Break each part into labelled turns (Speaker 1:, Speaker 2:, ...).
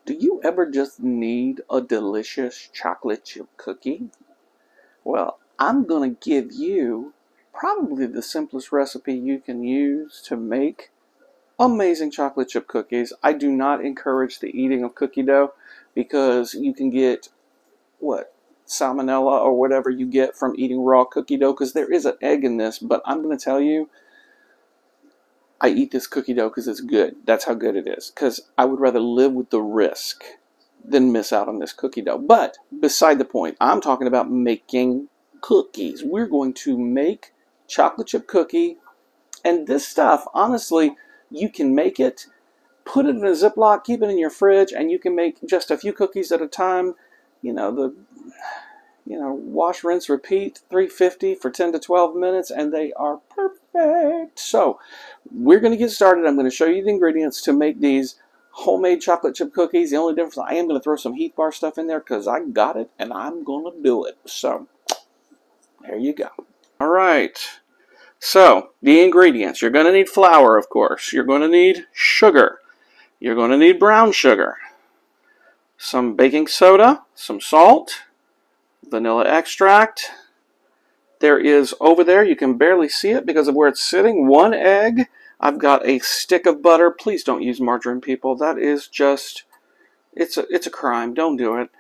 Speaker 1: Do you ever just need a delicious chocolate chip cookie? Well, I'm going to give you probably the simplest recipe you can use to make amazing chocolate chip cookies. I do not encourage the eating of cookie dough because you can get, salmonella or whatever you get from eating raw cookie dough, because there is an egg in this. But I'm going to tell you, I eat this cookie dough because it's good. That's how good it is. Because I would rather live with the risk than miss out on this cookie dough. But beside the point, I'm talking about making cookies. We're going to make chocolate chip cookie. And this stuff, honestly, you can make it, put it in a Ziploc, keep it in your fridge, and you can make just a few cookies at a time. Wash, rinse, repeat, 350 for 10 to 12 minutes, and they are perfect. So we're going to get started. I'm going to show you the ingredients to make these homemade chocolate chip cookies. The only difference, I am going to throw some Heath Bar stuff in there because I got it and I'm going to do it. So there you go. All right. So the ingredients, you're going to need flour, of course. You're going to need sugar. You're going to need brown sugar, some baking soda, some salt, vanilla extract. There is over there, you can barely see it because of where it's sitting, 1 egg. I've got a stick of butter. Please don't use margarine, people. That is just, it's a crime. Don't do it.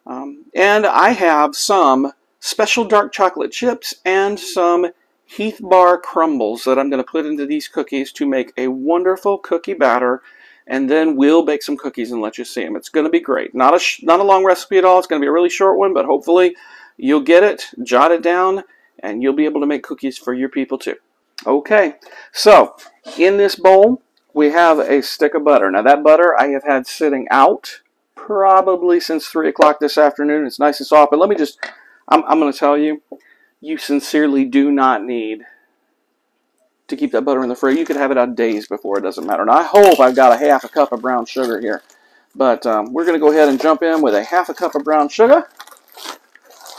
Speaker 1: And I have some special dark chocolate chips and some Heath Bar crumbles that I'm going to put into these cookies to make a wonderful cookie batter. And then we'll bake some cookies and let you see them. It's going to be great. Not a long recipe at all. It's going to be a really short one, but hopefully you'll get it, jot it down, and you'll be able to make cookies for your people too. Okay, so in this bowl, we have a stick of butter. Now that butter I have had sitting out probably since 3 o'clock this afternoon. It's nice and soft, but let me just, I'm going to tell you, you sincerely do not need to keep that butter in the fridge. You could have it out days before, it doesn't matter. Now I hope I've got a half a cup of brown sugar here, but we're going to go ahead and jump in with a half a cup of brown sugar.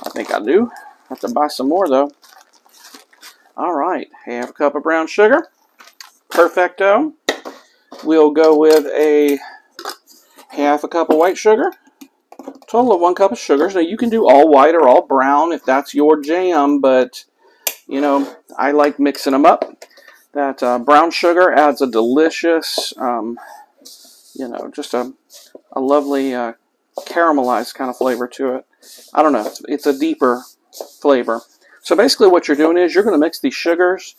Speaker 1: I think I do. Have to buy some more though. All right, half a cup of brown sugar. Perfecto. We'll go with a half a cup of white sugar. Total of 1 cup of sugar. So you can do all white or all brown if that's your jam, but you know, I like mixing them up. That brown sugar adds a delicious, just a lovely caramelized kind of flavor to it. I don't know, it's a deeper flavor. So basically what you're doing is you're going to mix these sugars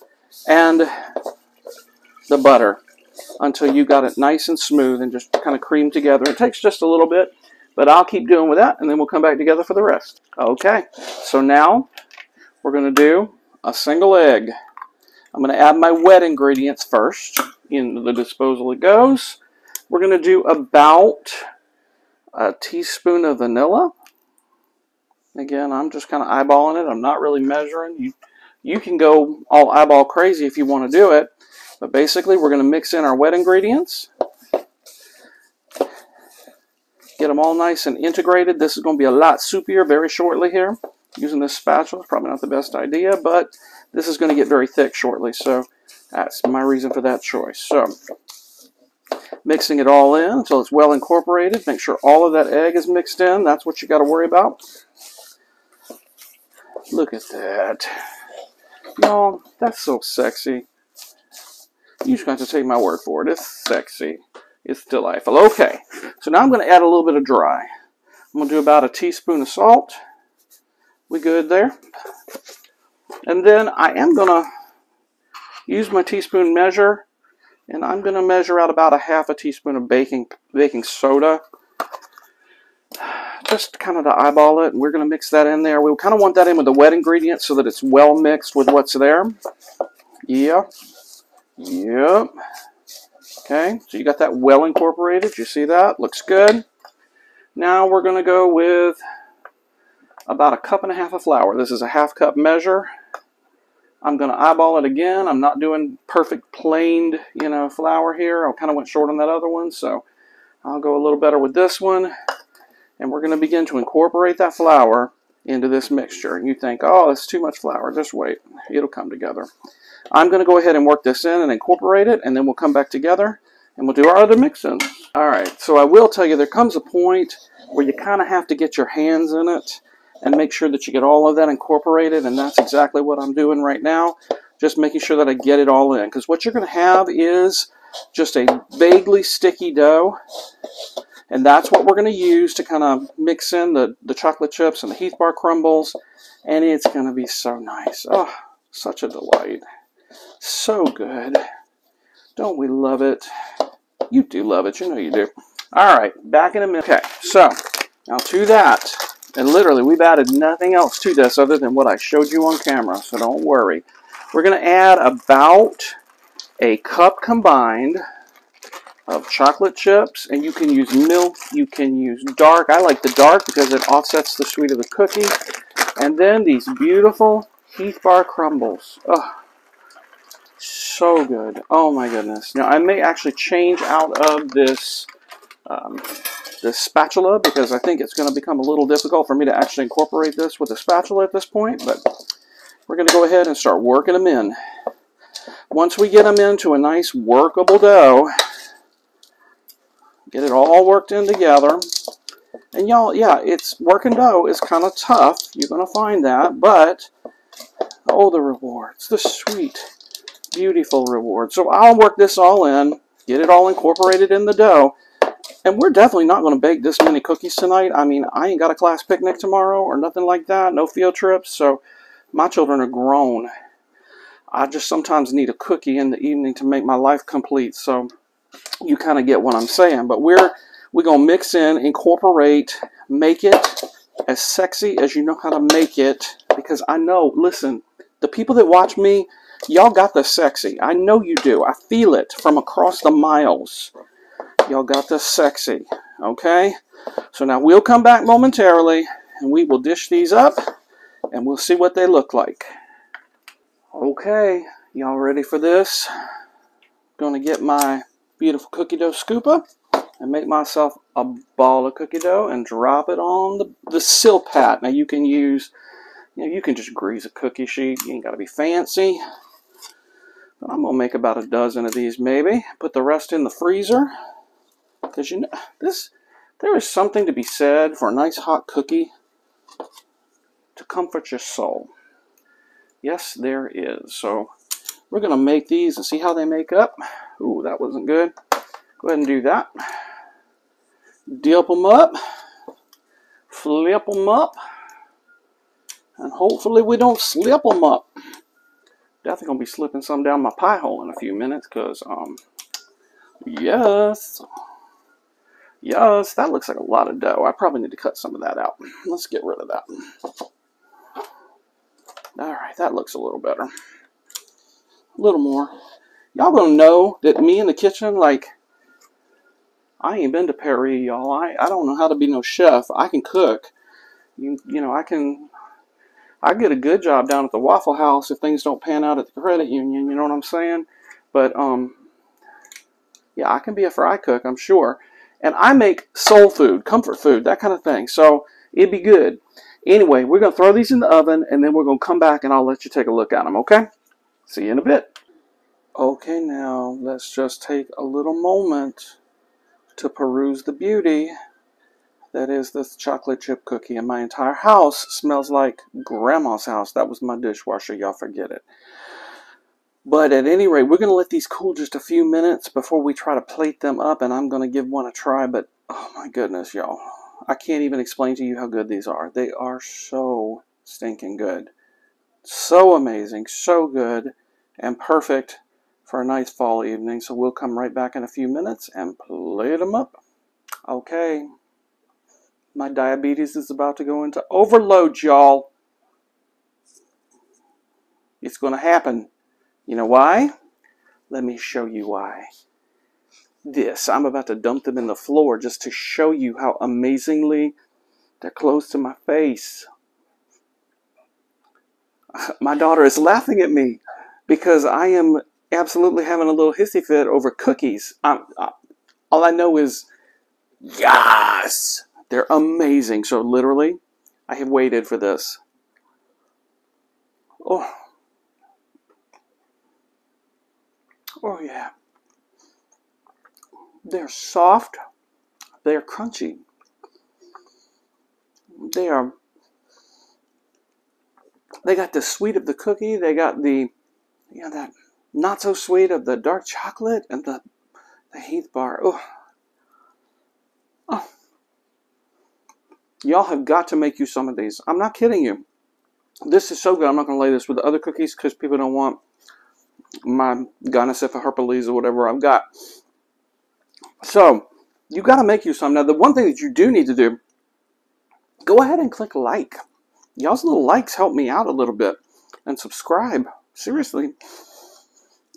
Speaker 1: and the butter until you got it nice and smooth and just kind of cream together. It takes just a little bit, but I'll keep doing with that and then we'll come back together for the rest. Okay, so now we're going to do a single egg. I'm going to add my wet ingredients first. Into the disposal it goes. We're going to do about a teaspoon of vanilla. Again, I'm just kind of eyeballing it. I'm not really measuring. You can go all eyeball crazy if you want to do it. But basically, we're going to mix in our wet ingredients. Get them all nice and integrated. This is going to be a lot soupier very shortly here. Using this spatula is probably not the best idea, but this is going to get very thick shortly. So that's my reason for that choice. So mixing it all in until it's well incorporated. Make sure all of that egg is mixed in. That's what you got to worry about. Look at that. Y'all, that's so sexy. You just got to take my word for it. It's sexy. It's delightful. Okay, so now I'm going to add a little bit of dry. I'm going to do about a teaspoon of salt. We good there? And then I am going to use my teaspoon measure, and I'm going to measure out about a half a teaspoon of baking soda. Just kind of to eyeball it, and we're going to mix that in there. We kind of want that in with the wet ingredients so that it's well mixed with what's there. Yep. Okay, so you got that well incorporated. You see that? Looks good. Now we're going to go with about 1.5 cups of flour. This is a half cup measure. I'm going to eyeball it again. I'm not doing perfect planed, flour here. I kind of went short on that other one, so I'll go a little better with this one. And we're going to begin to incorporate that flour into this mixture. And you think, oh, that's too much flour. Just wait. It'll come together. I'm going to go ahead and work this in and incorporate it, and then we'll come back together and we'll do our other mix-ins. All right, so I will tell you, there comes a point where you kind of have to get your hands in it and make sure that you get all of that incorporated, and that's exactly what I'm doing right now, just making sure that I get it all in, because what you're going to have is just a vaguely sticky dough, and that's what we're going to use to kind of mix in the chocolate chips and the Heath Bar crumbles, and it's going to be so nice. Oh, such a delight. So good. Don't we love it? You do love it. You know you do. All right, back in a minute. Okay, so now to that, and literally we've added nothing else to this other than what I showed you on camera, so don't worry. We're going to add about a cup combined of chocolate chips, and you can use milk, you can use dark. I like the dark because it offsets the sweet of the cookie. And then these beautiful Heath Bar crumbles. Oh, so good. Oh my goodness. Now I may actually change out of this this spatula because I think it's going to become a little difficult for me to actually incorporate this with a spatula at this point, but we're going to go ahead and start working them in. Once we get them into a nice workable dough, get it all worked in together. And y'all, yeah, it's working dough is kind of tough. You're going to find that, but oh, the rewards, the sweet, beautiful rewards. So I'll work this all in, get it all incorporated in the dough. And we're definitely not going to bake this many cookies tonight. I mean, I ain't got a class picnic tomorrow or nothing like that. No field trips. So my children are grown. I just sometimes need a cookie in the evening to make my life complete. So you kind of get what I'm saying. But we're going to mix in, incorporate, make it as sexy as you know how to make it. Because I know, listen, the people that watch me, y'all got the sexy. I know you do. I feel it from across the miles. Y'all got the sexy, okay? So now we'll come back momentarily, and we will dish these up, and we'll see what they look like. Okay, y'all ready for this? Gonna get my beautiful cookie dough scooper and make myself a ball of cookie dough and drop it on the Silpat. Now you can use, you can just grease a cookie sheet. You ain't gotta be fancy. But I'm gonna make about a dozen of these maybe. Put the rest in the freezer. Because you know, there is something to be said for a nice hot cookie to comfort your soul. Yes, there is. So we're going to make these and see how they make up. Ooh, that wasn't good. Go ahead and do that. Dip them up. Flip them up. And hopefully we don't slip them up. Definitely going to be slipping some down my pie hole in a few minutes because, yes. Yes, that looks like a lot of dough. I probably need to cut some of that out. Let's get rid of that. Alright, that looks a little better. A little more. Y'all gonna know that me in the kitchen, like, I ain't been to Paris, y'all. I don't know how to be no chef. I can cook. You know, I get a good job down at the Waffle House if things don't pan out at the credit union, you know what I'm saying? But, yeah, I can be a fry cook, I'm sure. And I make soul food, comfort food, that kind of thing. So it'd be good. Anyway, we're going to throw these in the oven, and then we're going to come back, and I'll let you take a look at them, okay? See you in a bit. Okay, now let's just take a little moment to peruse the beauty that is this chocolate chip cookie. And my entire house smells like Grandma's house. That was my dishwasher. Y'all forget it. But at any rate, we're going to let these cool just a few minutes before we try to plate them up, and I'm going to give one a try. But, oh my goodness, y'all. I can't even explain to you how good these are. They are so stinking good. So amazing, so good, and perfect for a nice fall evening. So we'll come right back in a few minutes and plate them up. Okay. My diabetes is about to go into overload, y'all. It's going to happen. You know why? Let me show you why. I'm about to dump them in the floor just to show you how amazingly they're close to my face. My daughter is laughing at me because I am absolutely having a little hissy fit over cookies. All I know is, yes, they're amazing. So literally, I have waited for this. Oh yeah. They're soft. They're crunchy. They are. They got the sweet of the cookie. They got the, that not so sweet of the dark chocolate and the Heath bar. Oh, oh. Y'all have got to make you some of these. I'm not kidding you. This is so good. I'm not going to lay this with the other cookies because people don't want my Gynocepha herpes or whatever I've got. So, you got to make you some. Now, the one thing that you do need to do, go ahead and click like. Y'all's little likes help me out a little bit. And subscribe. Seriously.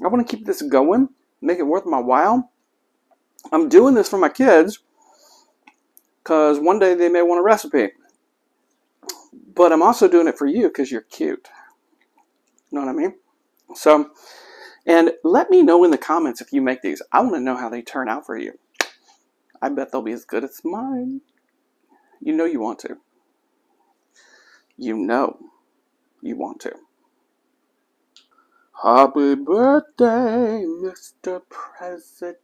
Speaker 1: I want to keep this going. Make it worth my while. I'm doing this for my kids because one day they may want a recipe. But I'm also doing it for you because you're cute. You know what I mean? So, and let me know in the comments if you make these. I want to know how they turn out for you. I bet they'll be as good as mine. You know you want to. You know you want to. Happy birthday, Mr. President.